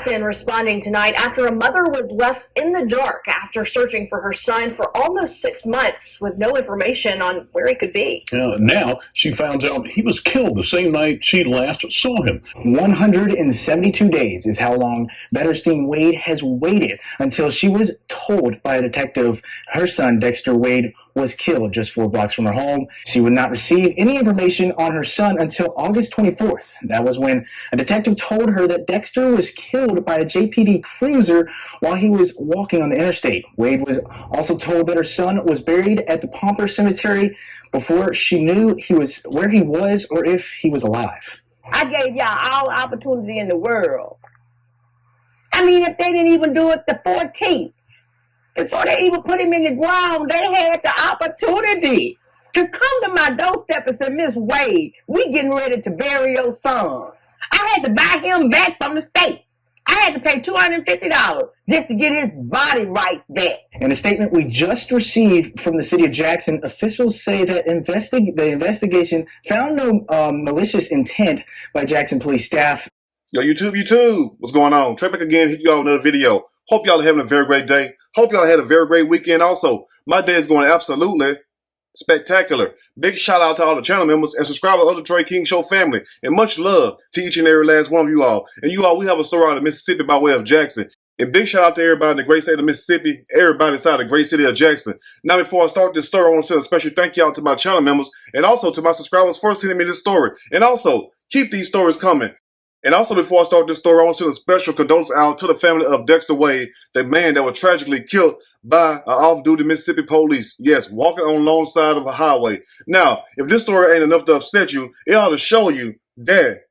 Jackson responding tonight after a mother was left in the dark after searching for her son for almost 6 months with no information on where he could be. Now she found out he was killed the same night she last saw him. 172 days is how long Betterstein Wade has waited until she was told by a detective her son Dexter Wade was killed just 4 blocks from her home. She would not receive any information on her son until August 24th. That was when a detective told her that Dexter was killed by a JPD cruiser while he was walking on the interstate. Wade was also told that her son was buried at the Pomper Cemetery before she knew where he was or if he was alive. I gave y'all all the opportunity in the world. I mean, if they didn't even do it the 14th, before they even put him in the ground, they had the opportunity to come to my doorstep and say, Miss Wade, we getting ready to bury your son. I had to buy him back from the state. I had to pay $250 just to get his body rights back. In a statement we just received from the city of Jackson, officials say that the investigation found no malicious intent by Jackson police staff. Yo, YouTube, what's going on? Trey back again, hit you all with another video. Hope y'all are having a very great day. Hope y'all had a very great weekend also. My day is going absolutely spectacular. Big shout out to all the channel members and subscribers of the Trey King Show family. And much love to each and every last one of you all. And you all, we have a story out of Mississippi by way of Jackson. And big shout out to everybody in the great state of Mississippi, everybody inside the great city of Jackson. Now, before I start this story, I want to send a special thank you out to my channel members and also to my subscribers for sending me this story. And also, keep these stories coming. And also, before I start this story, I want to send a special condolence out to the family of Dexter Wade, the man that was tragically killed by off-duty Mississippi police. Yes, walking on the long side of a highway. Now, if this story ain't enough to upset you, it ought to show you that,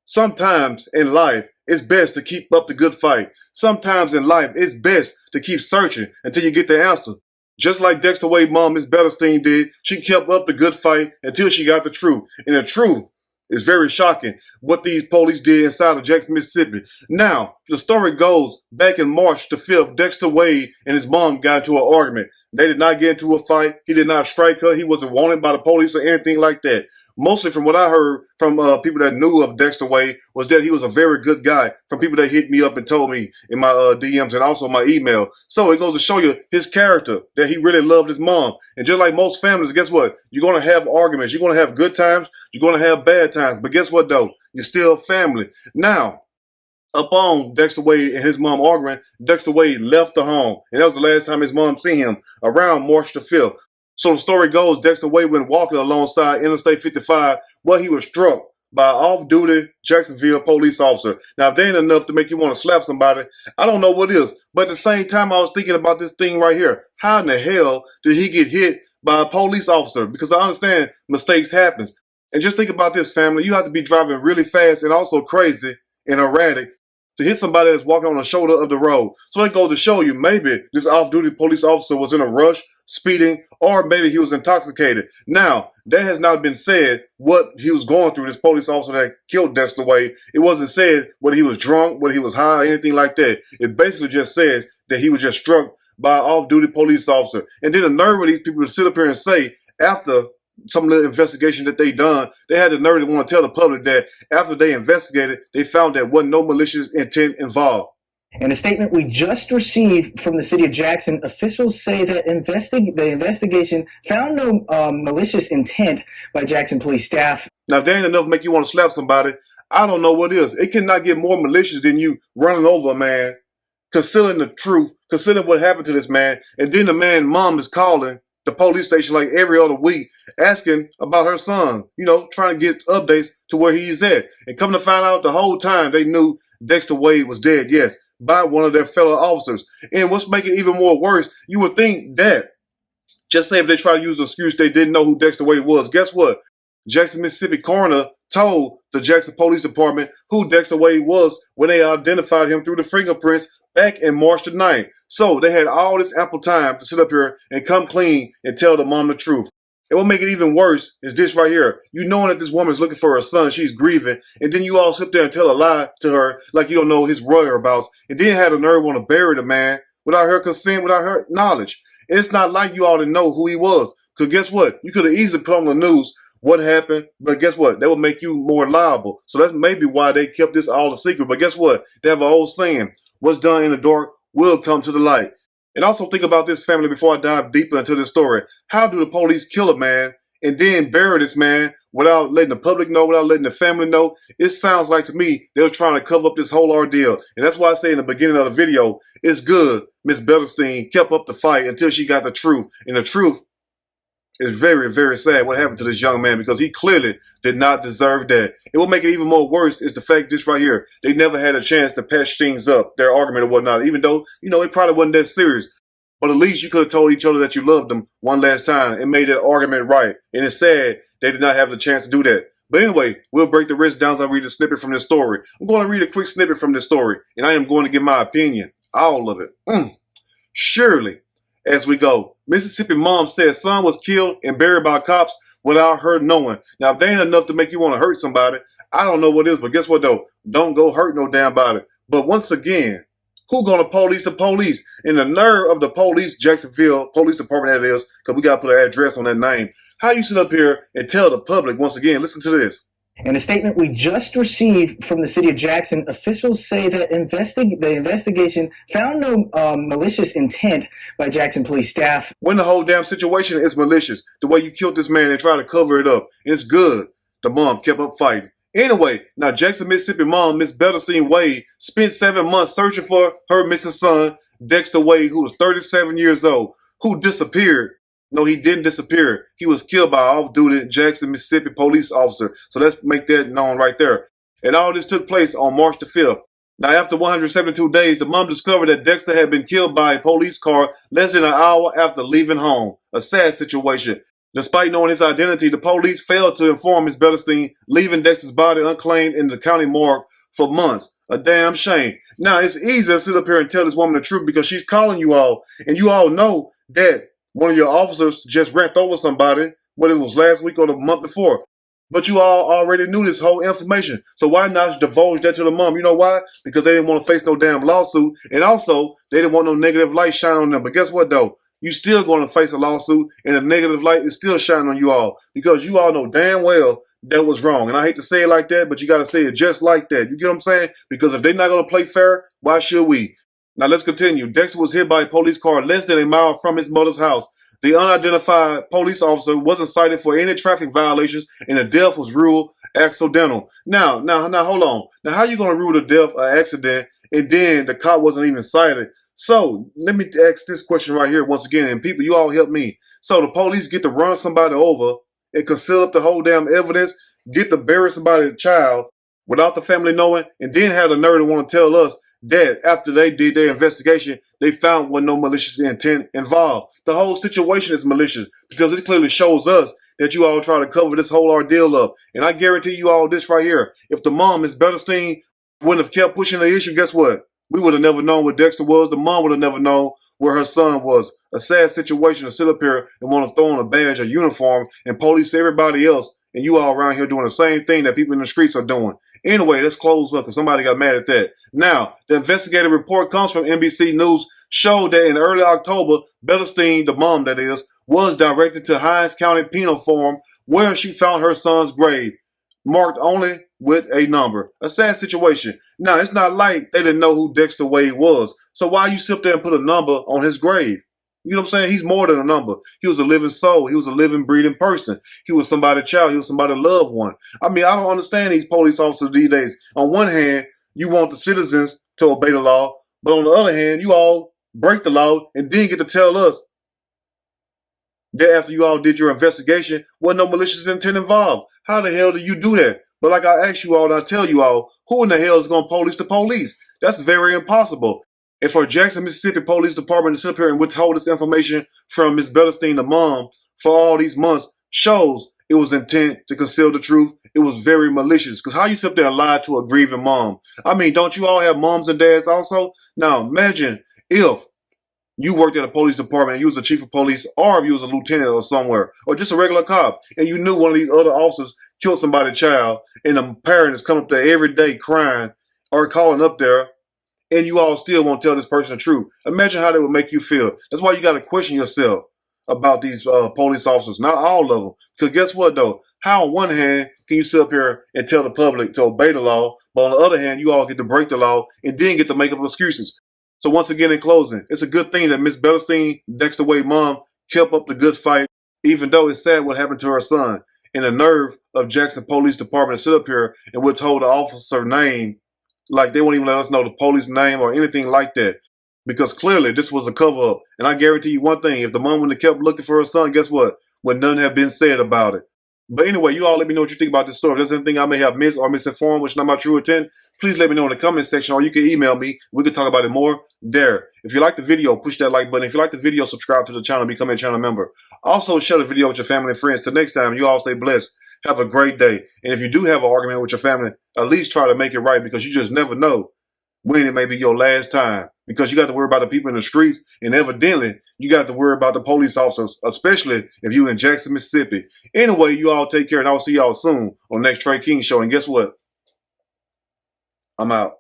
sometimes in life, it's best to keep up the good fight. Sometimes in life, it's best to keep searching until you get the answer. Just like Dexter Wade's mom, Miss Betterstein, did, she kept up the good fight until she got the truth. And the truth is very shocking what these police did inside of Jackson, Mississippi. Now, the story goes back in March the 5th, Dexter Wade and his mom got into an argument. They did not get into a fight. He did not strike her. He wasn't wanted by the police or anything like that. Mostly from what I heard from people that knew of Dexter Wade was that he was a very good guy, from people that hit me up and told me in my DMs and also my email. So it goes to show you his character, that he really loved his mom. And just like most families, guess what? You're going to have arguments. You're going to have good times. You're going to have bad times. But guess what, though? You're still family. Now, upon Dexter Wade and his mom arguing, Dexter Wade left the home. And that was the last time his mom seen him, around March the 5th. So the story goes, Dexter Wade went walking alongside Interstate 55 where he was struck by an off-duty Jacksonville police officer. Now, if that ain't enough to make you want to slap somebody, I don't know what is. But at the same time, I was thinking about this thing right here. How in the hell did he get hit by a police officer? Because I understand mistakes happen. And just think about this, family. You have to be driving really fast and also crazy and erratic to hit somebody that's walking on the shoulder of the road. So that goes to show you, maybe this off-duty police officer was in a rush, speeding, or maybe he was intoxicated. Now, that has not been said what he was going through, this police officer that killed Dexter Wade. It wasn't said whether he was drunk, whether he was high, anything like that. It basically just says that he was just struck by an off-duty police officer. And then the nerve of these people to sit up here and say, after some of the investigation that they done, they had the nerve to want to tell the public that after they investigated, they found that wasn't no malicious intent involved. In a statement we just received from the city of Jackson, officials say that the investigation found no malicious intent by Jackson police staff. Now, if that ain't enough to make you want to slap somebody, I don't know what is. It cannot get more malicious than you running over a man, concealing the truth, concealing what happened to this man, and then the man's mom is calling the police station like every other week, asking about her son, trying to get updates to where he's at. And come to find out, the whole time they knew Dexter Wade was dead, yes, by one of their fellow officers. And what's making it even more worse, you would think that, just say if they try to use an excuse they didn't know who Dexter Wade was, guess what? Jackson, Mississippi coroner told the Jackson Police Department who Dexter Wade was when they identified him through the fingerprints back in March the 9th. So they had all this ample time to sit up here and come clean and tell the mom the truth. And what make it even worse is this right here. You knowing that this woman is looking for her son, she's grieving, and then you all sit there and tell a lie to her like you don't know his whereabouts, and then have the nerve want to bury the man without her consent, without her knowledge. And it's not like you all didn't know who he was. Because guess what? You could have easily put on the news what happened, but guess what? That would make you more liable. So that's maybe why they kept this all a secret. But guess what? They have an old saying, what's done in the dark will come to the light. And also think about this, family, before I dive deeper into this story. How do the police kill a man and then bury this man without letting the public know, without letting the family know? It sounds like to me they were trying to cover up this whole ordeal. And that's why I say in the beginning of the video, it's good Miss Bettelstein kept up the fight until she got the truth. And the truth is very, very sad what happened to this young man, because he clearly did not deserve that. It will make it even more worse is the fact this right here. They never had a chance to patch things up, their argument or whatnot, even though, it probably wasn't that serious. But at least you could have told each other that you loved them one last time and made that argument right. And it's sad they did not have the chance to do that. But anyway, we'll break the rest down as I read a snippet from this story. I'm going to read a quick snippet from this story, and I am going to give my opinion. All of it. Surely, as we go, Mississippi mom said son was killed and buried by cops without her knowing. Now, if they ain't enough to make you want to hurt somebody, I don't know what is, but guess what though? Don't go hurt no damn body. But once again, who gonna police the police? And the nerve of the police, Jacksonville Police Department, that is, because we gotta put an address on that name. How you sit up here and tell the public, once again, listen to this. In a statement we just received from the city of Jackson, officials say that the investigation found no malicious intent by Jackson police staff. When the whole damn situation is malicious, the way you killed this man and try to cover it up, it's good. The mom kept up fighting. Anyway, now Jackson, Mississippi mom, Miss Bettelstein Wade, spent 7 months searching for her missing son, Dexter Wade, who was 37 years old, who disappeared. No, he didn't disappear. He was killed by an off-duty Jackson, Mississippi police officer. So let's make that known right there. And all this took place on March the 5th. Now, after 172 days, the mom discovered that Dexter had been killed by a police car less than an hour after leaving home. A sad situation. Despite knowing his identity, the police failed to inform Ms. Bettelstein, leaving Dexter's body unclaimed in the county morgue for months. A damn shame. Now, it's easy to sit up here and tell this woman the truth because she's calling you all, and you all know that one of your officers just ran over somebody, whether it was last week or the month before. But you all already knew this whole information. So why not divulge that to the mom? You know why? Because they didn't want to face no damn lawsuit. And also, they didn't want no negative light shining on them. But guess what, though? You still going to face a lawsuit, and the negative light is still shining on you all. Because you all know damn well that was wrong. And I hate to say it like that, but you got to say it just like that. You get what I'm saying? Because if they're not going to play fair, why should we? Now, let's continue. Dexter was hit by a police car less than a mile from his mother's house. The unidentified police officer wasn't cited for any traffic violations, and the death was ruled accidental. Now, hold on. Now, how you going to rule the death an accident, and then the cop wasn't even cited? So, let me ask this question right here once again, and people, you all help me. So, the police get to run somebody over and conceal up the whole damn evidence, get to bury somebody's child without the family knowing, and then have the nerve to want to tell us that after they did their investigation, they found no malicious intent involved. The whole situation is malicious because it clearly shows us that you all try to cover this whole ordeal up. And I guarantee you all this right here. If the mom, Ms. Bettelstein, wouldn't have kept pushing the issue, guess what? We would have never known what Dexter was. The mom would have never known where her son was. A sad situation to sit up here and want to throw on a badge, a uniform, and police everybody else. And you all around here doing the same thing that people in the streets are doing. Anyway, let's close up because somebody got mad at that. Now, the investigative report comes from NBC News, showed that in early October, Bettelstein, the mom that is, was directed to Hinds County Penal Forum where she found her son's grave, marked only with a number. A sad situation. Now, it's not like they didn't know who Dexter Wade was. So why you sit there and put a number on his grave? You know what I'm saying? He's more than a number. He was a living soul. He was a living, breathing person. He was somebody's child. He was somebody's loved one. I mean, I don't understand these police officers these days. On one hand, you want the citizens to obey the law, but on the other hand, you all break the law and then get to tell us that after you all did your investigation, wasn't no malicious intent involved. How the hell do you do that? But like I ask you all, and I tell you all, who in the hell is going to police the police? That's very impossible. And for Jackson, Mississippi Police Department to sit up here and withhold this information from Ms. Bettelstein, the mom, for all these months, shows it was intent to conceal the truth. It was very malicious. Because how you sit there and lie to a grieving mom? I mean, don't you all have moms and dads also? Now, imagine if you worked at a police department and you was a chief of police, or if you was a lieutenant or somewhere, or just a regular cop, and you knew one of these other officers killed somebody's child, and the parent is coming up there every day crying or calling up there, and you all still won't tell this person the truth. Imagine how that would make you feel. That's why you got to question yourself about these police officers. Not all of them. Because guess what, though? How on one hand can you sit up here and tell the public to obey the law, but on the other hand, you all get to break the law and then get to make up excuses? So once again, in closing, it's a good thing that Miss Bettelstein, Dexter Wade mom, kept up the good fight, even though it's sad what happened to her son. And the nerve of Jackson Police Department to sit up here and we're told the officer name, like they won't even let us know the police name or anything like that. Because clearly this was a cover up. And I guarantee you one thing, if the mom would have kept looking for her son, guess what? Would none have been said about it. But anyway, you all let me know what you think about this story. If there's anything I may have missed or misinformed, which is not my true intent, please let me know in the comment section, or you can email me. We can talk about it more there. If you like the video, push that like button. If you like the video, subscribe to the channel, become a channel member. Also, share the video with your family and friends. Till next time, you all stay blessed. Have a great day. And if you do have an argument with your family, at least try to make it right, because you just never know when it may be your last time. Because you got to worry about the people in the streets, and evidently you got to worry about the police officers, especially if you in Jackson, Mississippi. Anyway, you all take care, and I'll see y'all soon on the next Trey King Show. And guess what? I'm out.